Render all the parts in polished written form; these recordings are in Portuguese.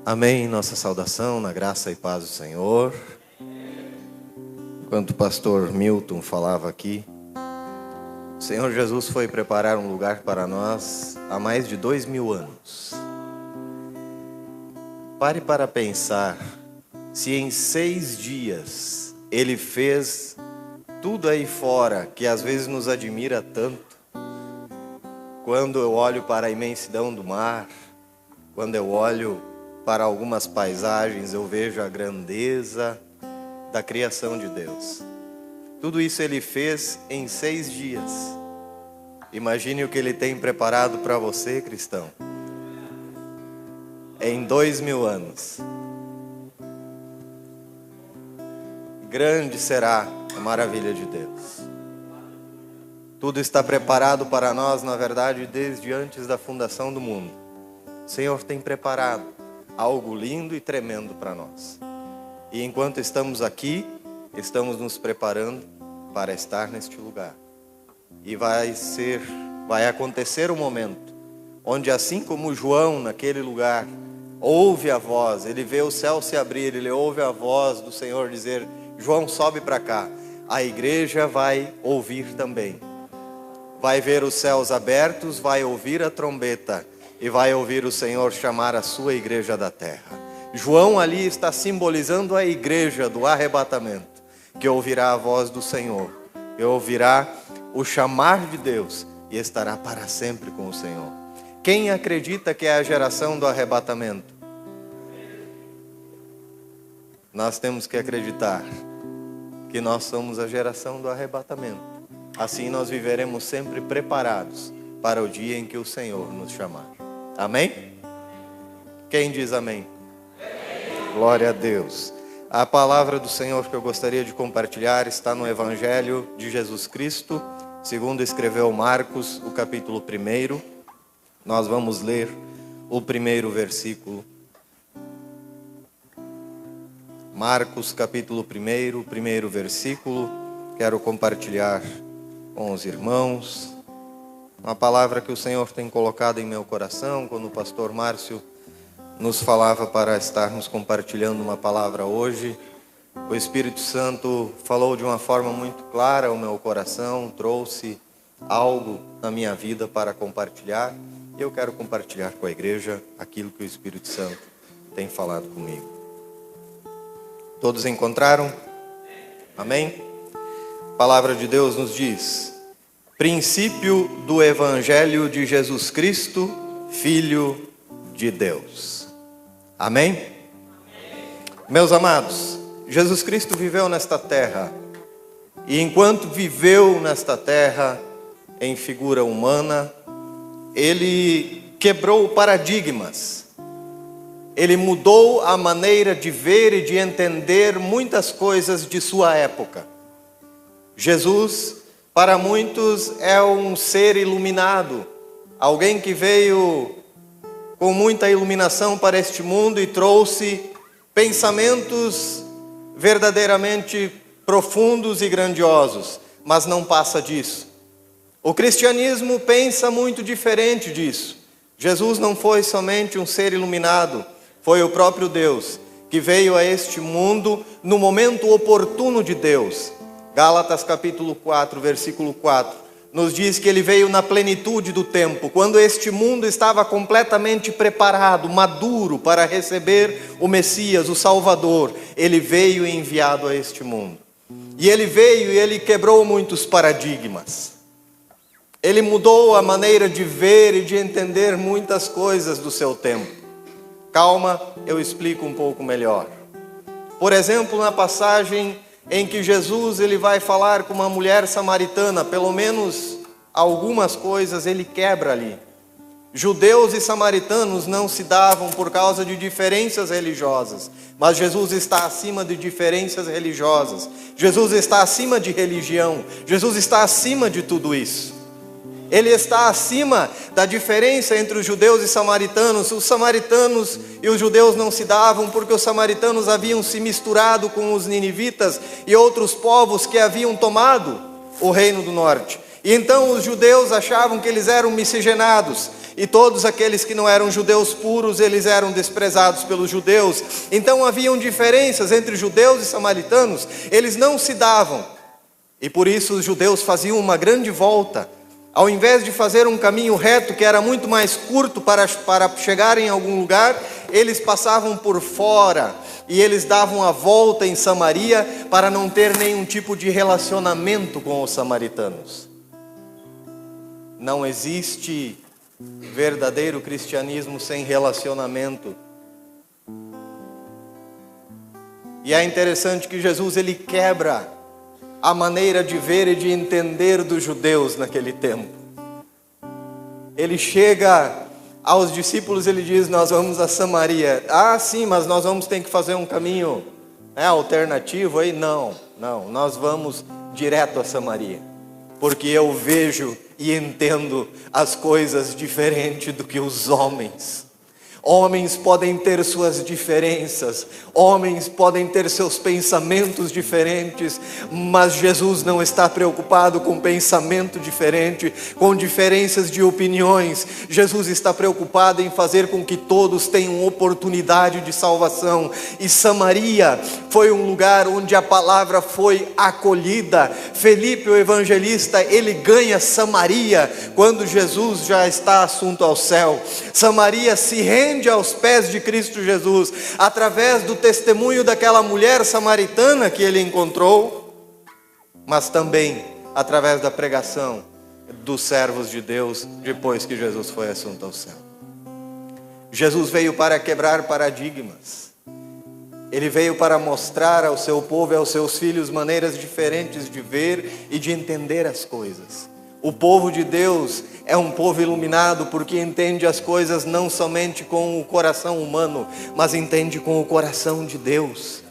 Amém, nossa saudação na graça e paz do Senhor. Enquanto o pastor Milton falava aqui, o Senhor Jesus foi preparar um lugar para nós há mais de 2000 anos. Pare para pensar, se em 6 dias Ele fez tudo aí fora, que às vezes nos admira tanto. Quando eu olho para a imensidão do mar, quando eu olho para algumas paisagens, eu vejo a grandeza da criação de Deus. Tudo isso Ele fez em 6 dias. Imagine o que Ele tem preparado para você, cristão, em 2000 anos. Grande será a maravilha de Deus. Tudo está preparado para nós, na verdade, desde antes da fundação do mundo. O Senhor tem preparado algo lindo e tremendo para nós. E enquanto estamos aqui, estamos nos preparando para estar neste lugar. E vai acontecer um momento onde, assim como João naquele lugar ouve a voz, ele vê o céu se abrir, ele ouve a voz do Senhor dizer: João, sobe para cá. A igreja vai ouvir também. Vai ver os céus abertos, vai ouvir a trombeta e vai ouvir o Senhor chamar a sua igreja da terra. João ali está simbolizando a igreja do arrebatamento, que ouvirá a voz do Senhor, que ouvirá o chamar de Deus e estará para sempre com o Senhor. Quem acredita que é a geração do arrebatamento? Nós temos que acreditar que nós somos a geração do arrebatamento. Assim nós viveremos sempre preparados para o dia em que o Senhor nos chamar. Amém? Quem diz amém? Amém. Glória a Deus. A palavra do Senhor que eu gostaria de compartilhar está no Evangelho de Jesus Cristo, segundo escreveu Marcos, o capítulo 1. Nós vamos ler o primeiro versículo. Marcos, capítulo 1, o primeiro versículo. Quero compartilhar com os irmãos uma palavra que o Senhor tem colocado em meu coração, quando o pastor Márcio nos falava para estarmos compartilhando uma palavra hoje. O Espírito Santo falou de uma forma muito clara ao meu coração, trouxe algo na minha vida para compartilhar, e eu quero compartilhar com a igreja aquilo que o Espírito Santo tem falado comigo. Todos encontraram? Amém? A palavra de Deus nos diz: princípio do Evangelho de Jesus Cristo, Filho de Deus. Amém? Amém? Meus amados, Jesus Cristo viveu nesta terra, e enquanto viveu nesta terra em figura humana, Ele quebrou paradigmas. Ele mudou a maneira de ver e de entender muitas coisas de sua época. Jesus, para muitos, é um ser iluminado, alguém que veio com muita iluminação para este mundo e trouxe pensamentos verdadeiramente profundos e grandiosos, mas não passa disso. O cristianismo pensa muito diferente disso. Jesus não foi somente um ser iluminado, foi o próprio Deus que veio a este mundo no momento oportuno de Deus. Gálatas capítulo 4, versículo 4, nos diz que Ele veio na plenitude do tempo, quando este mundo estava completamente preparado, maduro para receber o Messias, o Salvador. Ele veio enviado a este mundo. E Ele veio e Ele quebrou muitos paradigmas. Ele mudou a maneira de ver e de entender muitas coisas do seu tempo. Calma, eu explico um pouco melhor. Por exemplo, na passagem em que Jesus ele vai falar com uma mulher samaritana, pelo menos algumas coisas ele quebra ali. Judeus e samaritanos não se davam por causa de diferenças religiosas, mas Jesus está acima de diferenças religiosas. Jesus está acima de religião. Jesus está acima de tudo isso. Ele está acima da diferença entre os judeus e samaritanos. Os samaritanos e os judeus não se davam porque os samaritanos haviam se misturado com os ninivitas e outros povos que haviam tomado o reino do norte. E então os judeus achavam que eles eram miscigenados, e todos aqueles que não eram judeus puros, eles eram desprezados pelos judeus. Então haviam diferenças entre judeus e samaritanos, eles não se davam. E por isso os judeus faziam uma grande volta. Ao invés de fazer um caminho reto, que era muito mais curto para chegar em algum lugar, eles passavam por fora. E eles davam a volta em Samaria para não ter nenhum tipo de relacionamento com os samaritanos. Não existe verdadeiro cristianismo sem relacionamento. E é interessante que Jesus, ele quebra a maneira de ver e de entender dos judeus naquele tempo. Ele chega aos discípulos, ele diz: nós vamos a Samaria. Ah, sim, mas nós vamos ter que fazer um caminho alternativo aí? Não, nós vamos direto a Samaria, porque eu vejo e entendo as coisas diferente do que os homens. Homens podem ter suas diferenças, homens podem ter seus pensamentos diferentes, mas Jesus não está preocupado com pensamento diferente, com diferenças de opiniões. Jesus está preocupado em fazer com que todos tenham oportunidade de salvação. E Samaria foi um lugar onde a palavra foi acolhida. Felipe, o evangelista, ele ganha Samaria quando Jesus já está assunto ao céu. Samaria se rende aos pés de Cristo Jesus, através do testemunho daquela mulher samaritana que ele encontrou, mas também através da pregação dos servos de Deus, depois que Jesus foi assunto ao céu. Jesus veio para quebrar paradigmas, ele veio para mostrar ao seu povo e aos seus filhos maneiras diferentes de ver e de entender as coisas. O povo de Deus é um povo iluminado porque entende as coisas não somente com o coração humano, mas entende com o coração de Deus.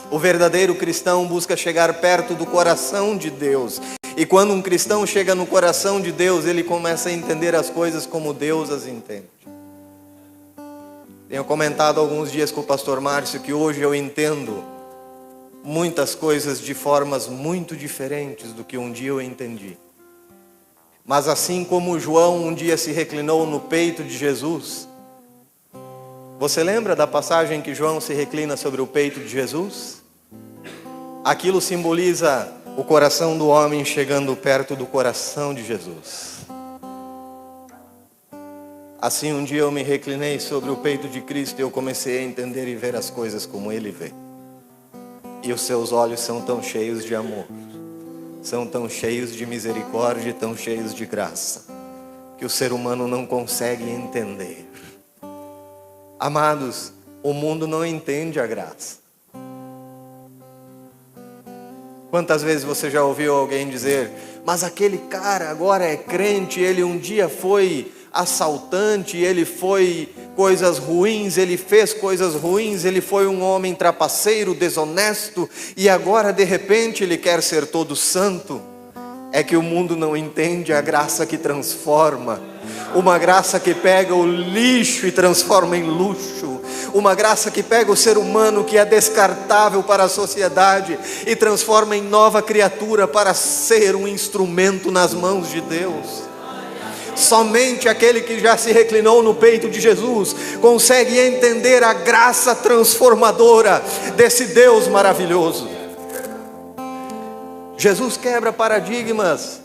O verdadeiro cristão busca chegar perto do coração de Deus. E quando um cristão chega no coração de Deus, ele começa a entender as coisas como Deus as entende. Tenho comentado há alguns dias com o pastor Márcio que hoje eu entendo muitas coisas de formas muito diferentes do que um dia eu entendi. Mas assim como João um dia se reclinou no peito de Jesus, você lembra da passagem que João se reclina sobre o peito de Jesus? Aquilo simboliza o coração do homem chegando perto do coração de Jesus. Assim um dia eu me reclinei sobre o peito de Cristo e eu comecei a entender e ver as coisas como Ele vê. E os seus olhos são tão cheios de amor, são tão cheios de misericórdia e tão cheios de graça, que o ser humano não consegue entender. Amados, o mundo não entende a graça. Quantas vezes você já ouviu alguém dizer: mas aquele cara agora é crente, ele um dia foi assaltante, ele foi coisas ruins, ele fez coisas ruins, ele foi um homem trapaceiro, desonesto, e agora de repente ele quer ser todo santo. É que o mundo não entende a graça que transforma, uma graça que pega o lixo e transforma em luxo, uma graça que pega o ser humano que é descartável para a sociedade e transforma em nova criatura para ser um instrumento nas mãos de Deus. Somente aquele que já se reclinou no peito de Jesus consegue entender a graça transformadora desse Deus maravilhoso. Jesus quebra paradigmas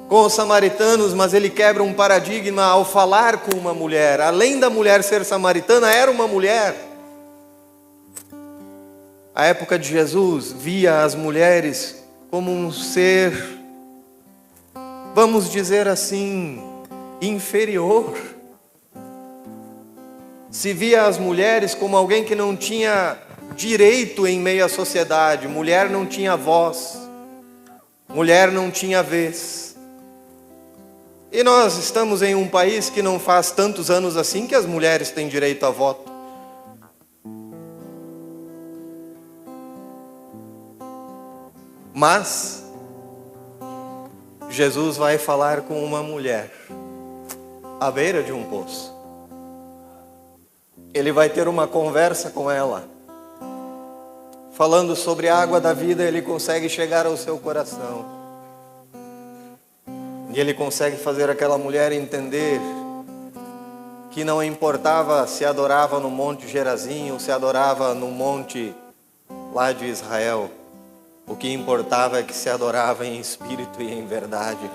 com os samaritanos, mas ele quebra um paradigma ao falar com uma mulher. Além da mulher ser samaritana, era uma mulher. A época de Jesus via as mulheres como um ser, vamos dizer assim, inferior. Se via as mulheres como alguém que não tinha direito em meio à sociedade. Mulher não tinha voz, mulher não tinha vez. E nós estamos em um país que não faz tantos anos assim que as mulheres têm direito a voto. Mas Jesus vai falar com uma mulher à beira de um poço. Ele vai ter uma conversa com ela. Falando sobre a água da vida, ele consegue chegar ao seu coração. E ele consegue fazer aquela mulher entender que não importava se adorava no Monte Gerazim ou se adorava no monte lá de Israel. O que importava é que se adorava em espírito e em verdade.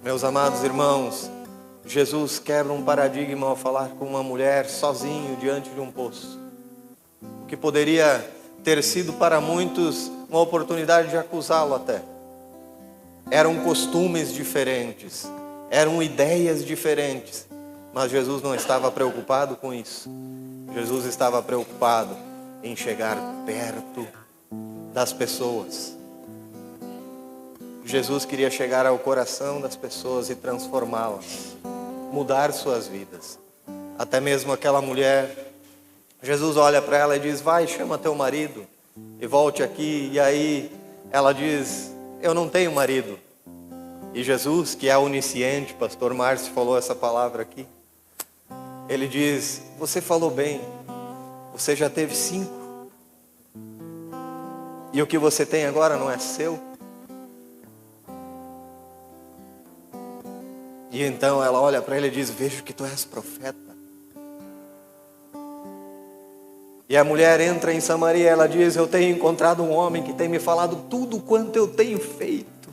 Meus amados irmãos, Jesus quebra um paradigma ao falar com uma mulher sozinho diante de um poço. O que poderia ter sido para muitos uma oportunidade de acusá-lo até. Eram costumes diferentes, eram ideias diferentes, mas Jesus não estava preocupado com isso. Jesus estava preocupado em chegar perto das pessoas. Jesus queria chegar ao coração das pessoas e transformá-las, mudar suas vidas. Até mesmo aquela mulher, Jesus olha para ela e diz: vai, chama teu marido e volte aqui. E aí ela diz: eu não tenho marido. E Jesus, que é onisciente, pastor Márcio falou essa palavra aqui, ele diz: você falou bem, você já teve 5, e o que você tem agora não é seu. E então ela olha para ele e diz: vejo que tu és profeta. E a mulher entra em Samaria e ela diz: eu tenho encontrado um homem que tem me falado tudo quanto eu tenho feito.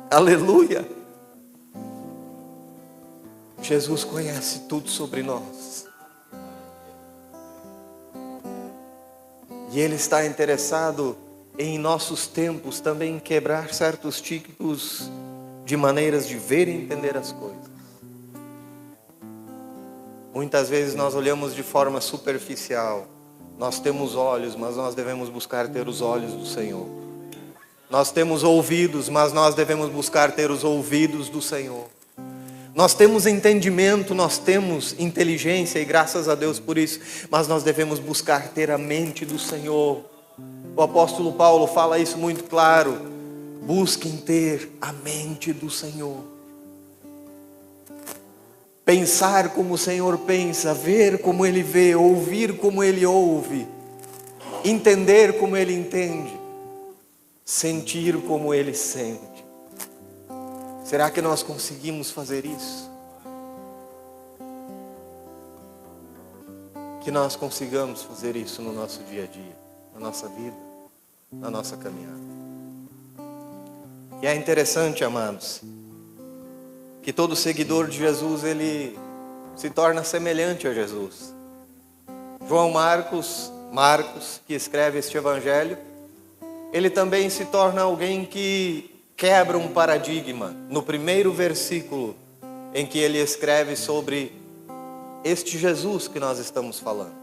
Aleluia! Jesus conhece tudo sobre nós. E Ele está interessado em nossos tempos também quebrar certos tipos de maneiras de ver e entender as coisas. Muitas vezes nós olhamos de forma superficial. Nós temos olhos, mas nós devemos buscar ter os olhos do Senhor. Nós temos ouvidos, mas nós devemos buscar ter os ouvidos do Senhor. Nós temos entendimento, nós temos inteligência, e graças a Deus por isso, mas nós devemos buscar ter a mente do Senhor. O apóstolo Paulo fala isso muito claro: busquem ter a mente do Senhor. Pensar como o Senhor pensa, ver como Ele vê, ouvir como Ele ouve, entender como Ele entende, sentir como Ele sente. Será que nós conseguimos fazer isso? Que nós consigamos fazer isso no nosso dia a dia, na nossa vida, na nossa caminhada. E é interessante, amados, que todo seguidor de Jesus, ele se torna semelhante a Jesus. João Marcos, que escreve este evangelho, ele também se torna alguém que quebra um paradigma no primeiro versículo em que ele escreve sobre este Jesus que nós estamos falando.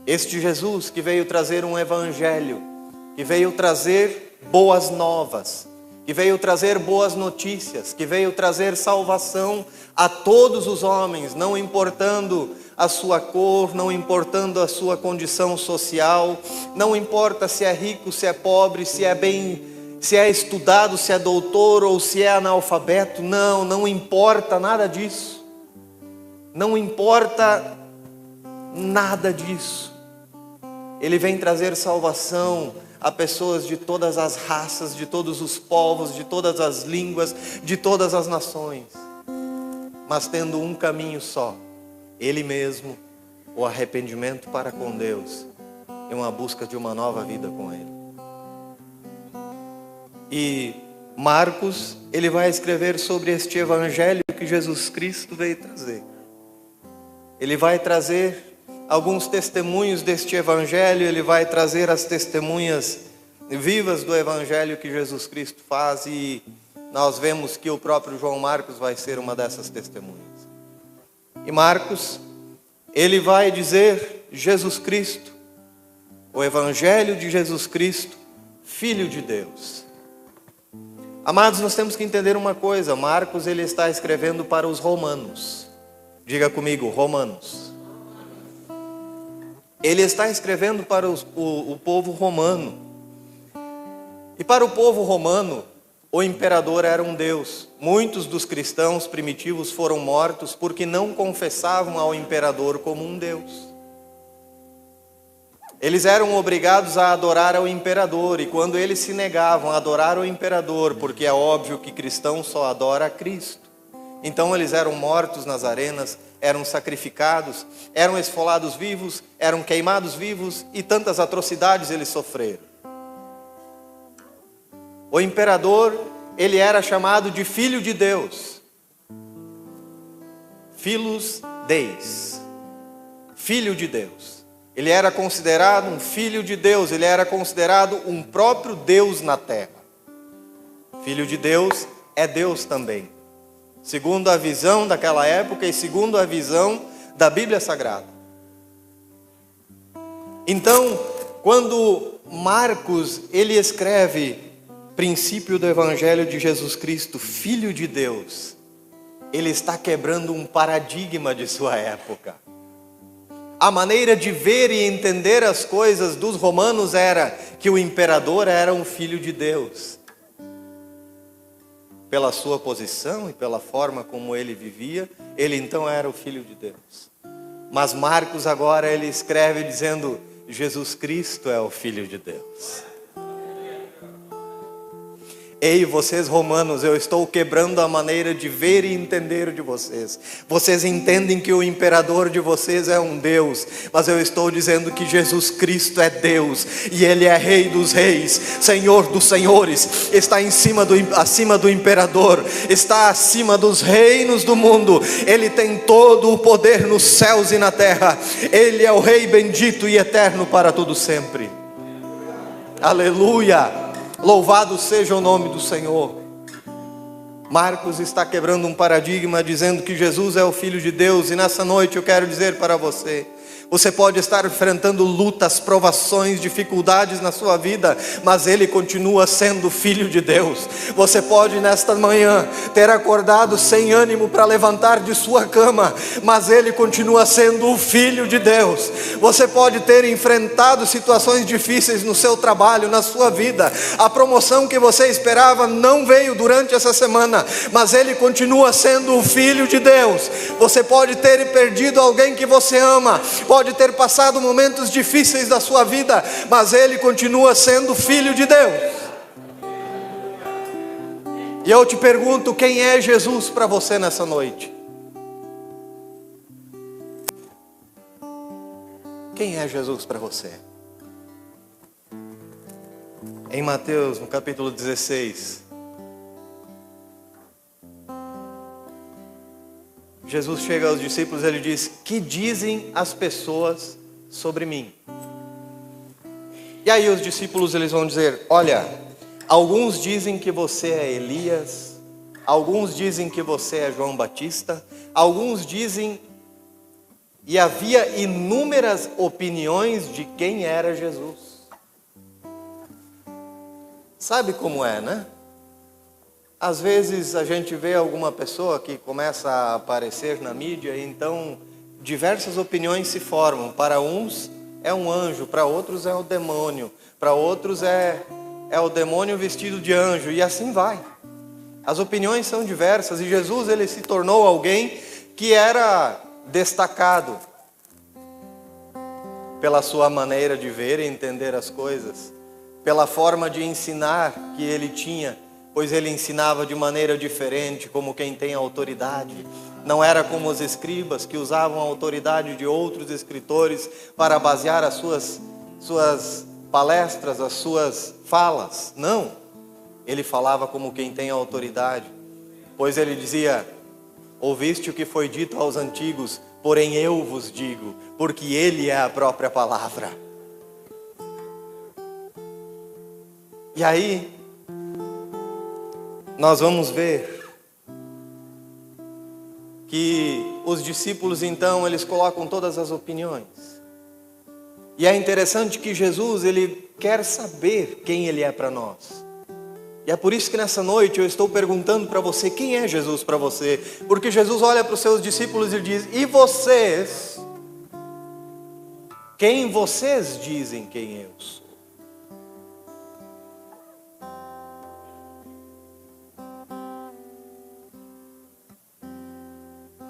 Este Jesus que veio trazer um evangelho, que veio trazer boas novas, que veio trazer boas notícias, que veio trazer salvação a todos os homens, não importando a sua cor, não importando a sua condição social, não importa se é rico, se é pobre, se é estudado, se é doutor ou se é analfabeto. Não importa nada disso. Não importa nada disso. Ele vem trazer salvação a pessoas de todas as raças, de todos os povos, de todas as línguas, de todas as nações, mas tendo um caminho só: Ele mesmo, o arrependimento para com Deus e uma busca de uma nova vida com Ele. E Marcos, ele vai escrever sobre este evangelho que Jesus Cristo veio trazer. Ele vai trazer alguns testemunhos deste evangelho, ele vai trazer as testemunhas vivas do evangelho que Jesus Cristo faz, e nós vemos que o próprio João Marcos vai ser uma dessas testemunhas. E Marcos, ele vai dizer Jesus Cristo, o evangelho de Jesus Cristo, Filho de Deus. Amados, nós temos que entender uma coisa: Marcos, ele está escrevendo para os romanos. Diga comigo, romanos. Ele está escrevendo para o povo romano. E para o povo romano, o imperador era um deus. Muitos dos cristãos primitivos foram mortos porque não confessavam ao imperador como um deus. Eles eram obrigados a adorar ao imperador, e quando eles se negavam a adorar ao imperador, porque é óbvio que cristão só adora a Cristo, então eles eram mortos nas arenas, eram sacrificados, eram esfolados vivos, eram queimados vivos, e tantas atrocidades eles sofreram. O imperador, ele era chamado de Filho de Deus, Filhos Deis, Filho de Deus. Ele era considerado um filho de Deus, ele era considerado um próprio Deus na terra. Filho de Deus é Deus também, segundo a visão daquela época e segundo a visão da Bíblia Sagrada. Então, quando Marcos, ele escreve princípio do Evangelho de Jesus Cristo, Filho de Deus, ele está quebrando um paradigma de sua época. A maneira de ver e entender as coisas dos romanos era que o imperador era um filho de Deus. Pela sua posição e pela forma como ele vivia, ele então era o filho de Deus. Mas Marcos agora ele escreve dizendo, Jesus Cristo é o Filho de Deus. Ei, vocês romanos, eu estou quebrando a maneira de ver e entender de vocês. Vocês entendem que o imperador de vocês é um Deus, mas eu estou dizendo que Jesus Cristo é Deus, e Ele é Rei dos reis, Senhor dos senhores, está acima do imperador, está acima dos reinos do mundo. Ele tem todo o poder nos céus e na terra. Ele é o Rei bendito e eterno para todo sempre. Aleluia! Louvado seja o nome do Senhor. Marcos está quebrando um paradigma, dizendo que Jesus é o Filho de Deus. E nessa noite eu quero dizer para você, você pode estar enfrentando lutas, provações, dificuldades na sua vida, mas Ele continua sendo Filho de Deus. Você pode nesta manhã ter acordado sem ânimo para levantar de sua cama, mas Ele continua sendo o Filho de Deus. Você pode ter enfrentado situações difíceis no seu trabalho, na sua vida. A promoção que você esperava não veio durante essa semana, mas Ele continua sendo o Filho de Deus. Você pode ter perdido alguém que você ama, pode ter passado momentos difíceis da sua vida, mas Ele continua sendo Filho de Deus. E eu te pergunto, quem é Jesus para você nessa noite? Quem é Jesus para você? Em Mateus, no capítulo 16, Jesus chega aos discípulos e ele diz, que dizem as pessoas sobre mim? E aí os discípulos eles vão dizer, olha, alguns dizem que você é Elias, alguns dizem que você é João Batista, alguns dizem, e havia inúmeras opiniões de quem era Jesus. Sabe como é, né? Às vezes a gente vê alguma pessoa que começa a aparecer na mídia, e então diversas opiniões se formam. Para uns é um anjo, para outros é o demônio, para outros é o demônio vestido de anjo, e assim vai. As opiniões são diversas, e Jesus ele se tornou alguém que era destacado pela sua maneira de ver e entender as coisas, pela forma de ensinar que ele tinha, pois ele ensinava de maneira diferente, como quem tem autoridade. Não era como os escribas que usavam a autoridade de outros escritores para basear as suas palestras, as suas falas. Não, ele falava como quem tem autoridade, pois ele dizia, ouviste o que foi dito aos antigos, porém eu vos digo, porque ele é a própria palavra. E aí, nós vamos ver que os discípulos então, eles colocam todas as opiniões. E é interessante que Jesus, ele quer saber quem ele é para nós. E é por isso que nessa noite eu estou perguntando para você, quem é Jesus para você? Porque Jesus olha para os seus discípulos e diz, e vocês? Quem vocês dizem quem eu sou?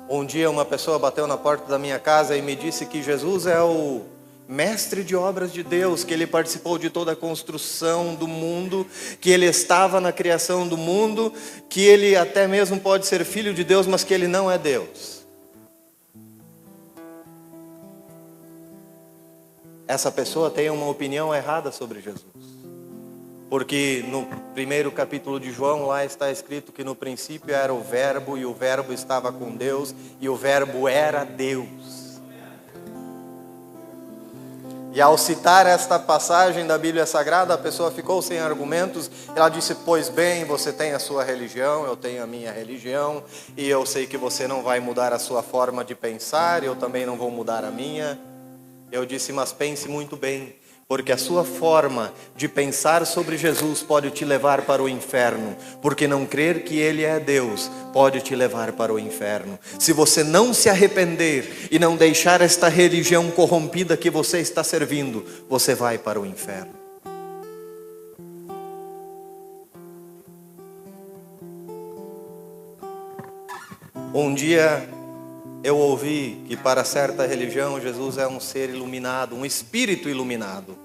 Um dia uma pessoa bateu na porta da minha casa e me disse que Jesus é o mestre de obras de Deus, que ele participou de toda a construção do mundo, que ele estava na criação do mundo, que ele até mesmo pode ser filho de Deus, mas que ele não é Deus. Essa pessoa tem uma opinião errada sobre Jesus. Porque no primeiro capítulo de João, lá está escrito que no princípio era o Verbo, e o Verbo estava com Deus, e o Verbo era Deus. E ao citar esta passagem da Bíblia Sagrada, a pessoa ficou sem argumentos. Ela disse: pois bem, você tem a sua religião, eu tenho a minha religião, e eu sei que você não vai mudar a sua forma de pensar, eu também não vou mudar a minha. Eu disse: mas pense muito bem, porque a sua forma de pensar sobre Jesus pode te levar para o inferno, porque não crer que Ele é Deus pode te levar para o inferno. Se você não se arrepender e não deixar esta religião corrompida que você está servindo, você vai para o inferno. Um dia eu ouvi que para certa religião Jesus é um ser iluminado, um espírito iluminado.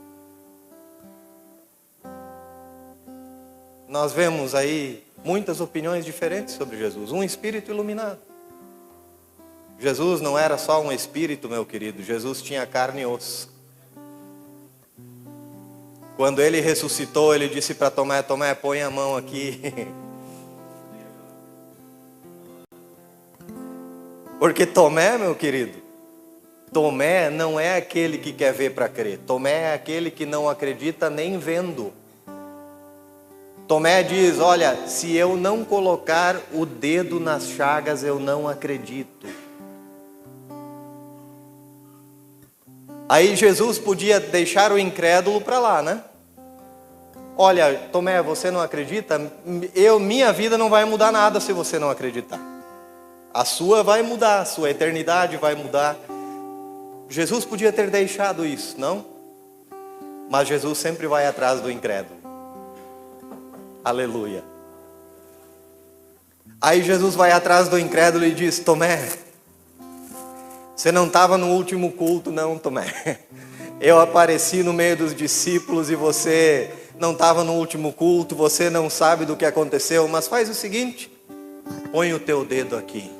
Nós vemos aí muitas opiniões diferentes sobre Jesus, um espírito iluminado. Jesus não era só um espírito, meu querido, Jesus tinha carne e osso. Quando ele ressuscitou, ele disse para Tomé: Tomé, põe a mão aqui. Porque Tomé, meu querido, Tomé não é aquele que quer ver para crer. Tomé é aquele que não acredita nem vendo. Tomé diz: olha, se eu não colocar o dedo nas chagas, eu não acredito. Aí Jesus podia deixar o incrédulo para lá, né? Olha, Tomé, você não acredita? Minha vida não vai mudar nada se você não acreditar. A sua vai mudar, a sua eternidade vai mudar. Jesus podia ter deixado isso, não? Mas Jesus sempre vai atrás do incrédulo. Aleluia. Aí Jesus vai atrás do incrédulo e diz: Tomé, você não estava no último culto não, Tomé. Eu apareci no meio dos discípulos e você não estava no último culto, você não sabe do que aconteceu, mas faz o seguinte, põe o teu dedo aqui.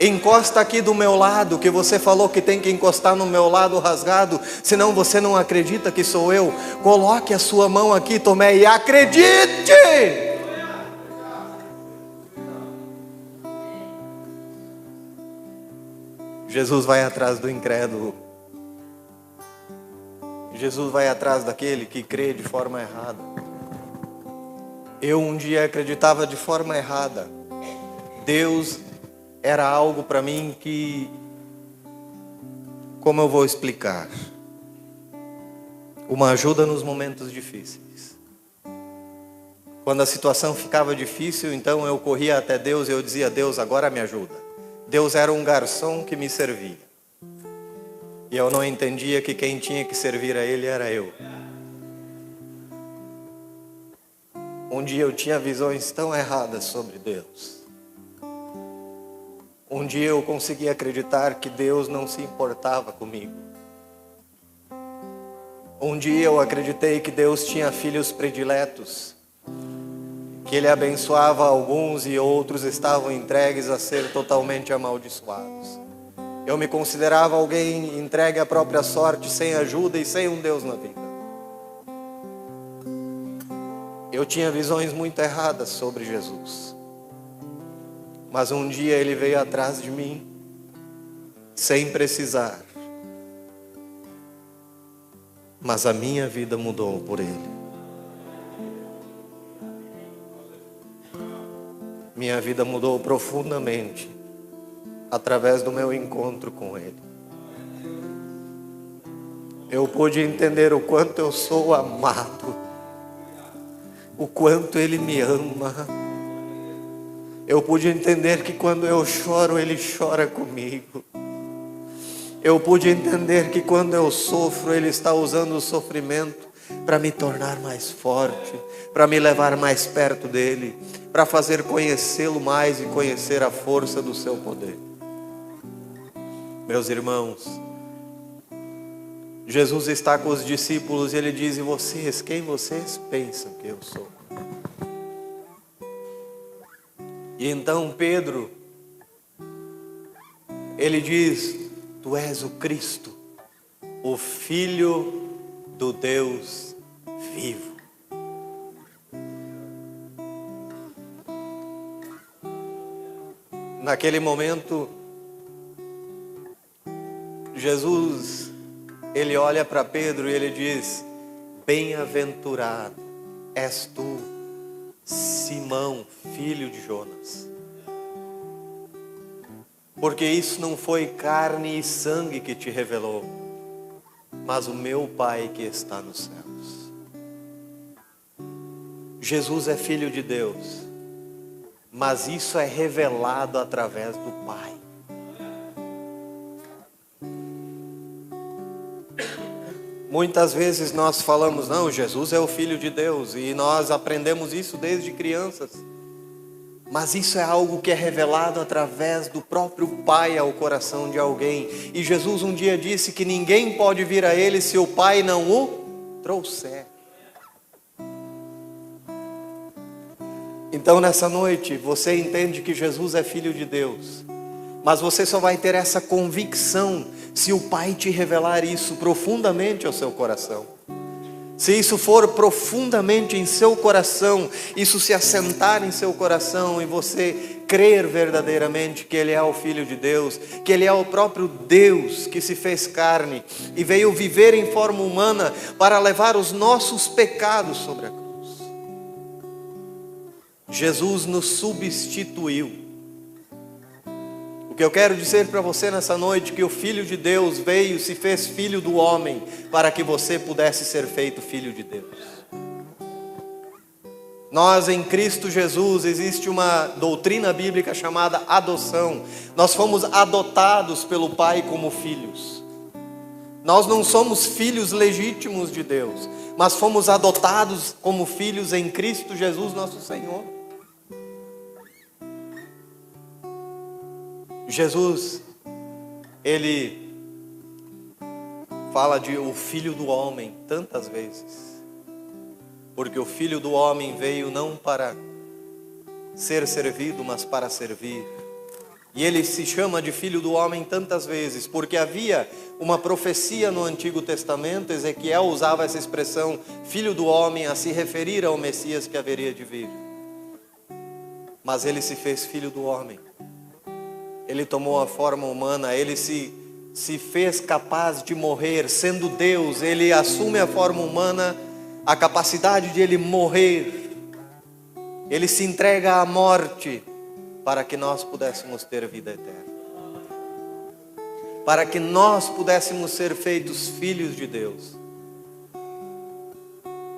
Encosta aqui do meu lado, que você falou que tem que encostar no meu lado rasgado, senão você não acredita que sou eu. Coloque a sua mão aqui, Tomé, e acredite! Jesus vai atrás do incrédulo. Jesus vai atrás daquele que crê de forma errada. Eu um dia acreditava de forma errada. Deus era algo para mim que, como eu vou explicar? Uma ajuda nos momentos difíceis. Quando a situação ficava difícil, então eu corria até Deus e eu dizia: Deus, agora me ajuda. Deus era um garçom que me servia. E eu não entendia que quem tinha que servir a Ele era eu. Um dia eu tinha visões tão erradas sobre Deus. Um dia eu consegui acreditar que Deus não se importava comigo. Um dia eu acreditei que Deus tinha filhos prediletos, que Ele abençoava alguns e outros estavam entregues a ser totalmente amaldiçoados. Eu me considerava alguém entregue à própria sorte, sem ajuda e sem um Deus na vida. Eu tinha visões muito erradas sobre Jesus. Mas um dia Ele veio atrás de mim, sem precisar. Mas a minha vida mudou por Ele. Minha vida mudou profundamente, através do meu encontro com Ele. Eu pude entender o quanto eu sou amado, o quanto Ele me ama. Eu pude entender que quando eu choro, Ele chora comigo. Eu pude entender que quando eu sofro, Ele está usando o sofrimento para me tornar mais forte, para me levar mais perto dEle, para fazer conhecê-lo mais e conhecer a força do seu poder. Meus irmãos, Jesus está com os discípulos e ele diz: e vocês, quem vocês pensam que eu sou? E então Pedro, ele diz: tu és o Cristo, o Filho do Deus vivo. Naquele momento, Jesus, ele olha para Pedro e ele diz: bem-aventurado és tu, Simão, filho de Jonas. Porque isso não foi carne e sangue que te revelou, mas o meu Pai que está nos céus. Jesus é filho de Deus, mas isso é revelado através do Pai. Muitas vezes nós falamos: não, Jesus é o Filho de Deus, e nós aprendemos isso desde crianças. Mas isso é algo que é revelado através do próprio Pai ao coração de alguém. E Jesus um dia disse que ninguém pode vir a Ele se o Pai não o trouxer. Então nessa noite você entende que Jesus é Filho de Deus, mas você só vai ter essa convicção se o Pai te revelar isso profundamente ao seu coração. Se isso for profundamente em seu coração, isso se assentar em seu coração e você crer verdadeiramente que Ele é o Filho de Deus, que Ele é o próprio Deus que se fez carne e veio viver em forma humana para levar os nossos pecados sobre a cruz. Jesus nos substituiu. O que eu quero dizer para você nessa noite é que o Filho de Deus veio e se fez filho do homem para que você pudesse ser feito filho de Deus. Nós em Cristo Jesus, existe uma doutrina bíblica chamada adoção. Nós fomos adotados pelo Pai como filhos. Nós não somos filhos legítimos de Deus, mas fomos adotados como filhos em Cristo Jesus nosso Senhor. Jesus, Ele fala de o Filho do Homem tantas vezes, porque o Filho do Homem veio não para ser servido, mas para servir. E Ele se chama de Filho do Homem tantas vezes, porque havia uma profecia no Antigo Testamento. Ezequiel usava essa expressão, Filho do Homem, a se referir ao Messias que haveria de vir. Mas Ele se fez Filho do Homem. Ele tomou a forma humana, Ele se fez capaz de morrer, sendo Deus. Ele assume a forma humana, a capacidade de Ele morrer. Ele se entrega à morte para que nós pudéssemos ter vida eterna, para que nós pudéssemos ser feitos filhos de Deus.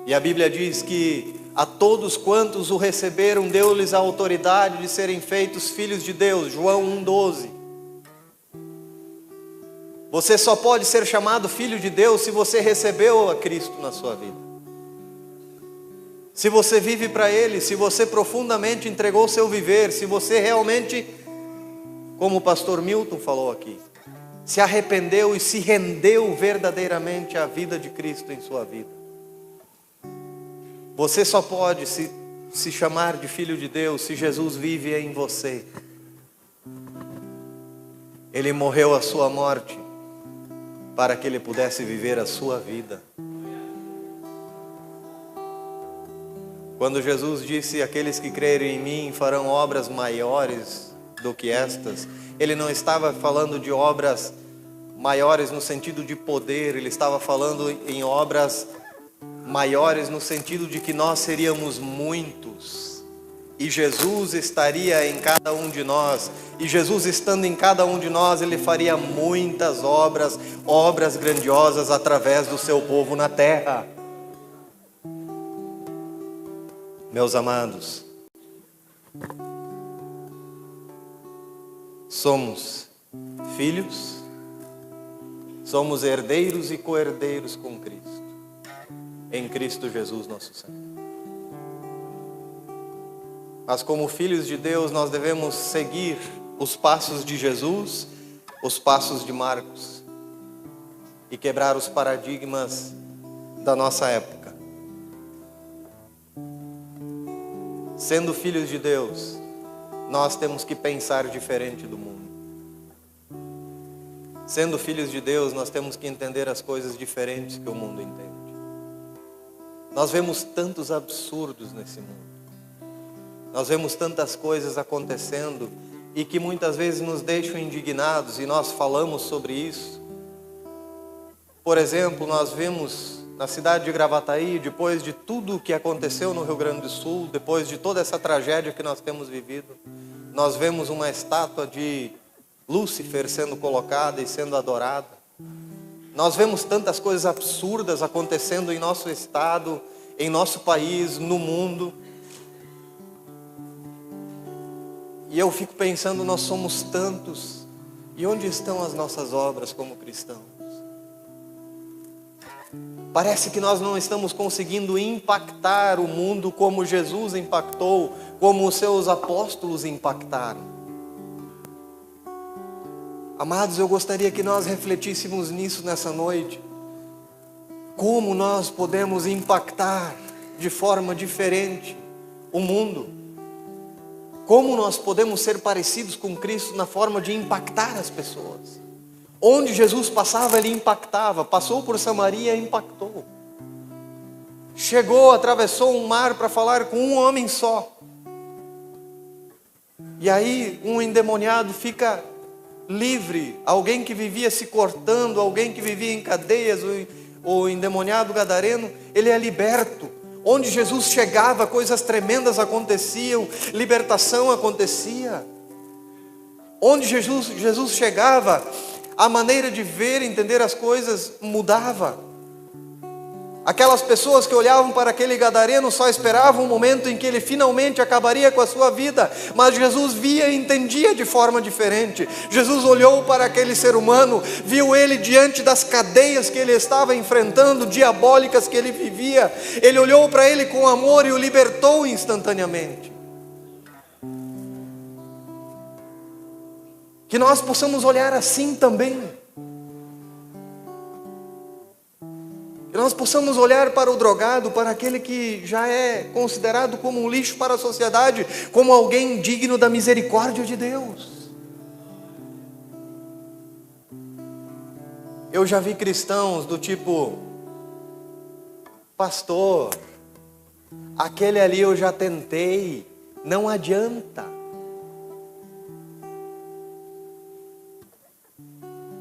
E a Bíblia diz que a todos quantos o receberam, deu-lhes a autoridade de serem feitos filhos de Deus. João 1,12. Você só pode ser chamado filho de Deus se você recebeu a Cristo na sua vida. Se você vive para Ele, se você profundamente entregou o seu viver, se você realmente, como o pastor Milton falou aqui, se arrependeu e se rendeu verdadeiramente à vida de Cristo em sua vida. Você só pode se chamar de filho de Deus se Jesus vive em você. Ele morreu a sua morte para que Ele pudesse viver a sua vida. Quando Jesus disse: aqueles que crerem em mim farão obras maiores do que estas, Ele não estava falando de obras maiores no sentido de poder. Ele estava falando em obras maiores no sentido de que nós seríamos muitos e Jesus estaria em cada um de nós, e Jesus estando em cada um de nós, Ele faria muitas obras grandiosas através do seu povo na terra. Meus amados, somos filhos, somos herdeiros e co-herdeiros com Cristo, em Cristo Jesus nosso Senhor. Mas como filhos de Deus, nós devemos seguir os passos de Jesus, os passos de Marcos. e quebrar os paradigmas da nossa época. Sendo filhos de Deus, nós temos que pensar diferente do mundo. Sendo filhos de Deus, nós temos que entender as coisas diferentes que o mundo entende. Nós vemos tantos absurdos nesse mundo. Nós vemos tantas coisas acontecendo e que muitas vezes nos deixam indignados, e nós falamos sobre isso. Por exemplo, nós vemos na cidade de Gravataí, depois de tudo o que aconteceu no Rio Grande do Sul, depois de toda essa tragédia que nós temos vivido, nós vemos uma estátua de Lúcifer sendo colocada e sendo adorada. Nós vemos tantas coisas absurdas acontecendo em nosso estado, em nosso país, no mundo. E eu fico pensando, nós somos tantos, e onde estão as nossas obras como cristãos? Parece que nós não estamos conseguindo impactar o mundo como Jesus impactou, como os seus apóstolos impactaram. Amados, eu gostaria que nós refletíssemos nisso nessa noite. Como nós podemos impactar de forma diferente o mundo? Como nós podemos ser parecidos com Cristo na forma de impactar as pessoas? Onde Jesus passava, Ele impactava. Passou por Samaria, impactou. Chegou, atravessou um mar para falar com um homem só. E aí um endemoniado fica livre. Alguém que vivia se cortando, alguém que vivia em cadeias, o endemoniado gadareno, ele é liberto. Onde Jesus chegava, coisas tremendas aconteciam, libertação acontecia. Onde Jesus chegava, a maneira de ver e entender as coisas mudava. Aquelas pessoas que olhavam para aquele gadareno só esperavam um momento em que ele finalmente acabaria com a sua vida, mas Jesus via e entendia de forma diferente. Jesus olhou para aquele ser humano, viu ele diante das cadeias que ele estava enfrentando, diabólicas que ele vivia. Ele olhou para ele com amor e o libertou instantaneamente. Que nós possamos olhar assim também. Que nós possamos olhar para o drogado, para aquele que já é considerado como um lixo para a sociedade, como alguém digno da misericórdia de Deus. Eu já vi cristãos do tipo: pastor, aquele ali eu já tentei, não adianta.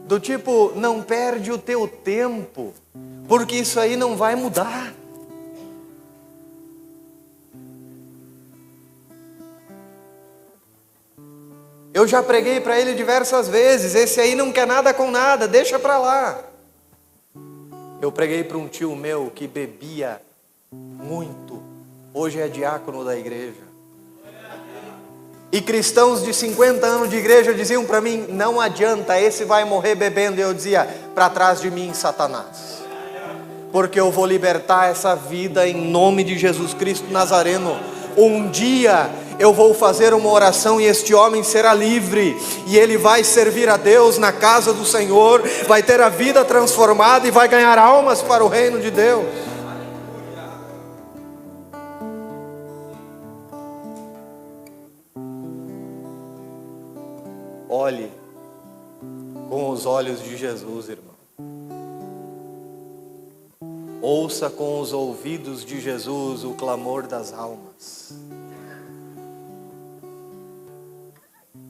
Do tipo, não perde o teu tempo, porque isso aí não vai mudar. Eu já preguei para ele diversas vezes: esse aí não quer nada com nada, deixa para lá. Eu preguei para um tio meu que bebia muito, hoje é diácono da igreja. E cristãos de 50 anos de igreja diziam para mim: não adianta, esse vai morrer bebendo. E eu dizia: para trás de mim, Satanás, porque eu vou libertar essa vida em nome de Jesus Cristo Nazareno. Um dia eu vou fazer uma oração e este homem será livre, e ele vai servir a Deus na casa do Senhor, vai ter a vida transformada e vai ganhar almas para o reino de Deus. Olhe com os olhos de Jesus, irmão. Ouça com os ouvidos de Jesus o clamor das almas.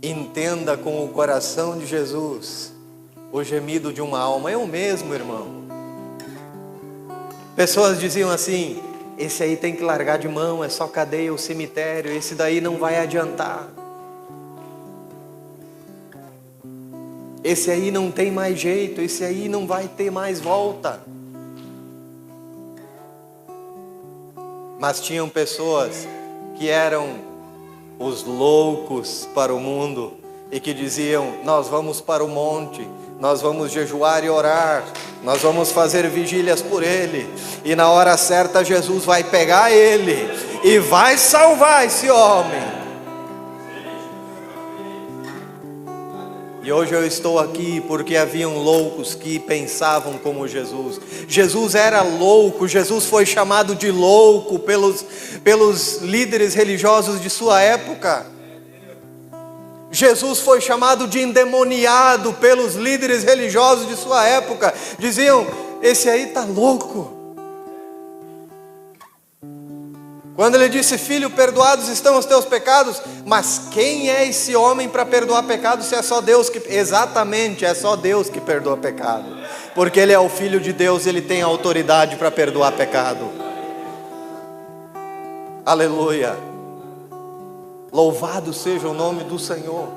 Entenda com o coração de Jesus o gemido de uma alma. Eu mesmo, irmão. Pessoas diziam assim: esse aí tem que largar de mão, é só cadeia ou cemitério, esse daí não vai adiantar. Esse aí não tem mais jeito, esse aí não vai ter mais volta. Mas tinham pessoas que eram os loucos para o mundo e que diziam: nós vamos para o monte, nós vamos jejuar e orar, nós vamos fazer vigílias por ele, e na hora certa Jesus vai pegar ele e vai salvar esse homem. E hoje eu estou aqui porque haviam loucos que pensavam como Jesus. Jesus era louco, Jesus foi chamado de louco pelos líderes religiosos de sua época. Jesus foi chamado de endemoniado pelos líderes religiosos de sua época. Diziam, esse aí está louco. Quando ele disse, filho, perdoados estão os teus pecados, mas quem é esse homem para perdoar pecados se é só Deus que... Exatamente, é só Deus que perdoa pecado, porque ele é o Filho de Deus, ele tem autoridade para perdoar pecado. Aleluia, louvado seja o nome do Senhor.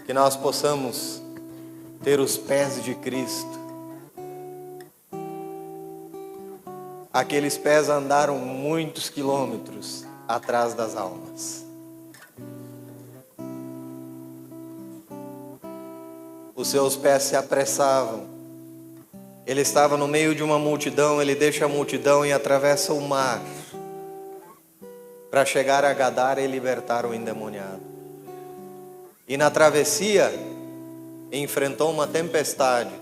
Que nós possamos ter os pés de Cristo. Aqueles pés andaram muitos quilômetros atrás das almas. Os seus pés se apressavam. Ele estava no meio de uma multidão, ele deixa a multidão e atravessa o mar para chegar a Gadara e libertar o endemoniado. E na travessia enfrentou uma tempestade.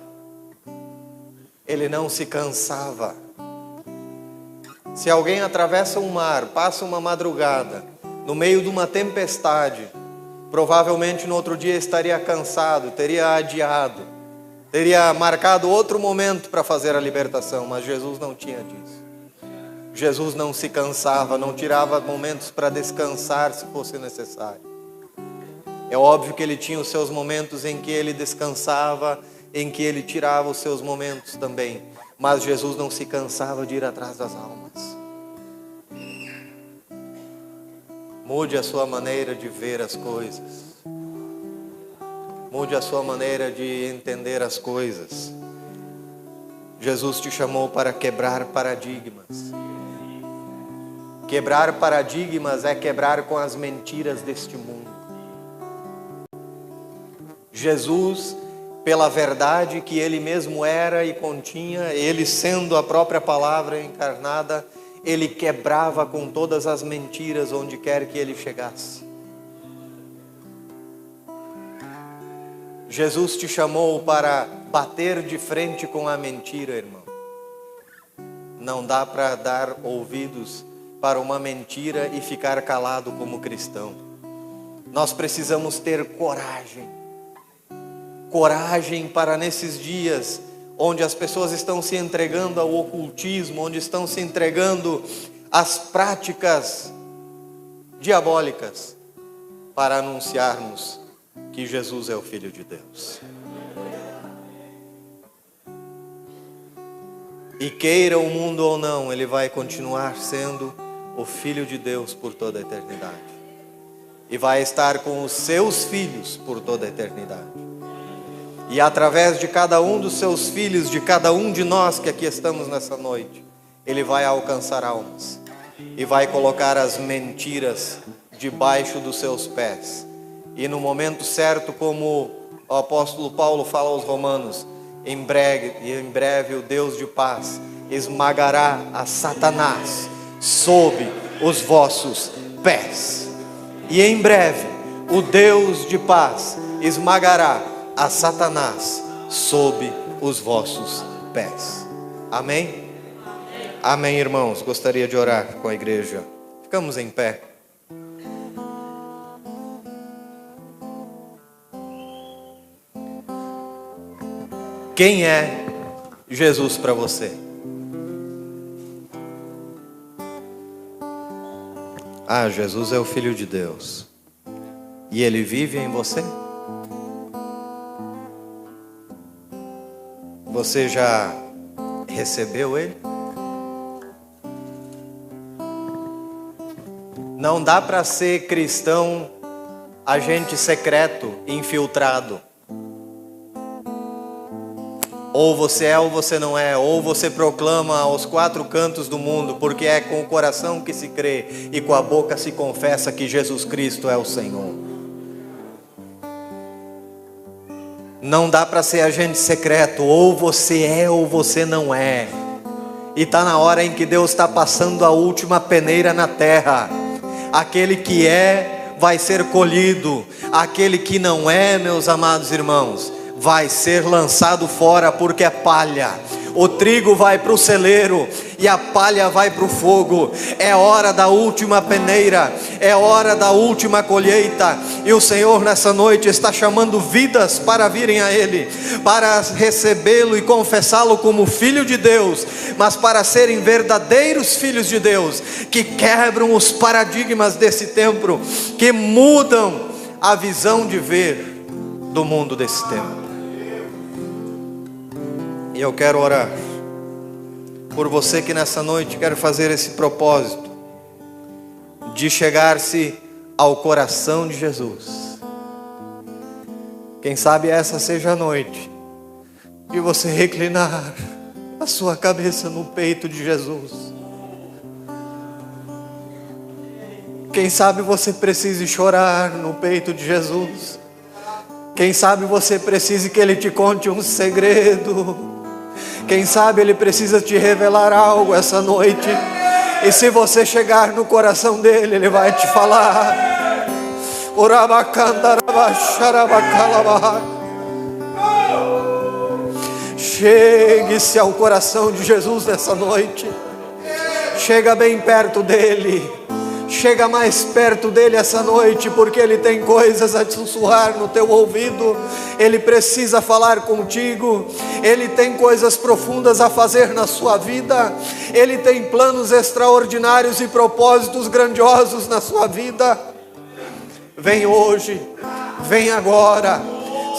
Ele não se cansava. Se alguém atravessa um mar, passa uma madrugada, no meio de uma tempestade, provavelmente no outro dia estaria cansado, teria adiado, teria marcado outro momento para fazer a libertação, mas Jesus não tinha disso. Jesus não se cansava, não tirava momentos para descansar se fosse necessário. É óbvio que ele tinha os seus momentos em que ele descansava, em que ele tirava os seus momentos também. Mas Jesus não se cansava de ir atrás das almas. Mude a sua maneira de ver as coisas. Mude a sua maneira de entender as coisas. Jesus te chamou para quebrar paradigmas. Quebrar paradigmas é quebrar com as mentiras deste mundo. Jesus, pela verdade que ele mesmo era e continha, ele sendo a própria palavra encarnada, ele quebrava com todas as mentiras onde quer que ele chegasse. Jesus te chamou para bater de frente com a mentira, irmão. Não dá para dar ouvidos para uma mentira e ficar calado como cristão. Nós precisamos ter coragem. Coragem para nesses dias onde as pessoas estão se entregando ao ocultismo, onde estão se entregando às práticas diabólicas, para anunciarmos que Jesus é o Filho de Deus. E queira o mundo ou não, ele vai continuar sendo o Filho de Deus por toda a eternidade. E vai estar com os seus filhos por toda a eternidade. E através de cada um dos seus filhos, de cada um de nós que aqui estamos nessa noite, ele vai alcançar almas. E vai colocar as mentiras debaixo dos seus pés. E no momento certo, como o apóstolo Paulo fala aos romanos, em breve o Deus de paz esmagará a Satanás sob os vossos pés. E em breve o Deus de paz esmagará a Satanás sob os vossos pés. Amém? Amém, irmãos. Gostaria de orar com a igreja. Ficamos em pé. Quem é Jesus para você? Jesus é o Filho de Deus. E Ele vive em você? Você já recebeu Ele? Não dá para ser cristão, agente secreto, infiltrado. Ou você é ou você não é, ou você proclama aos quatro cantos do mundo, porque é com o coração que se crê e com a boca se confessa que Jesus Cristo é o Senhor. Não dá para ser agente secreto, ou você é ou você não é. E está na hora em que Deus está passando a última peneira na terra. Aquele que é vai ser colhido. Aquele que não é, meus amados irmãos, vai ser lançado fora, porque é palha. O trigo vai para o celeiro e a palha vai para o fogo. É hora da última peneira, é hora da última colheita. E o Senhor nessa noite está chamando vidas para virem a Ele, para recebê-lo e confessá-lo como Filho de Deus, mas para serem verdadeiros filhos de Deus, que quebram os paradigmas desse tempo, que mudam a visão de ver do mundo desse tempo. E eu quero orar por você que nessa noite quer fazer esse propósito de chegar-se ao coração de Jesus. Quem sabe essa seja a noite de você reclinar a sua cabeça no peito de Jesus. Quem sabe você precise chorar no peito de Jesus. Quem sabe você precise que Ele te conte um segredo. Quem sabe Ele precisa te revelar algo essa noite. E se você chegar no coração dEle, Ele vai te falar. Chegue-se ao coração de Jesus nessa noite. Chega bem perto dEle. Chega mais perto dEle essa noite, porque Ele tem coisas a te sussurrar no teu ouvido. Ele precisa falar contigo. Ele tem coisas profundas a fazer na sua vida. Ele tem planos extraordinários e propósitos grandiosos na sua vida. Vem hoje, vem agora.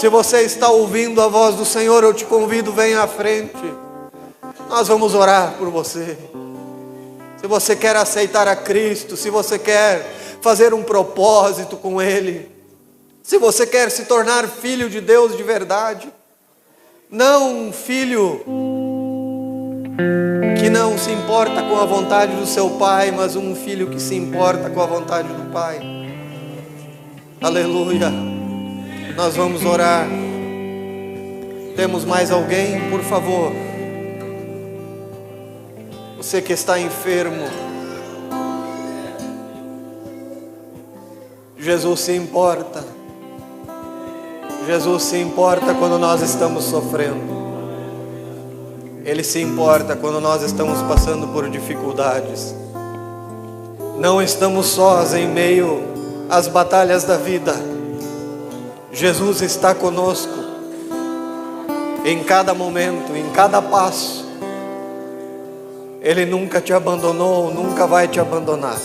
Se você está ouvindo a voz do Senhor, eu te convido, venha à frente. Nós vamos orar por você. Se você quer aceitar a Cristo, se você quer fazer um propósito com Ele, se você quer se tornar filho de Deus de verdade, não um filho que não se importa com a vontade do seu pai, mas um filho que se importa com a vontade do Pai. Aleluia. Nós vamos orar. Temos mais alguém, por favor? Você que está enfermo, Jesus se importa. Jesus se importa quando nós estamos sofrendo. Ele se importa quando nós estamos passando por dificuldades. Não estamos sós em meio às batalhas da vida. Jesus está conosco em cada momento, em cada passo. Ele nunca te abandonou, nunca vai te abandonar.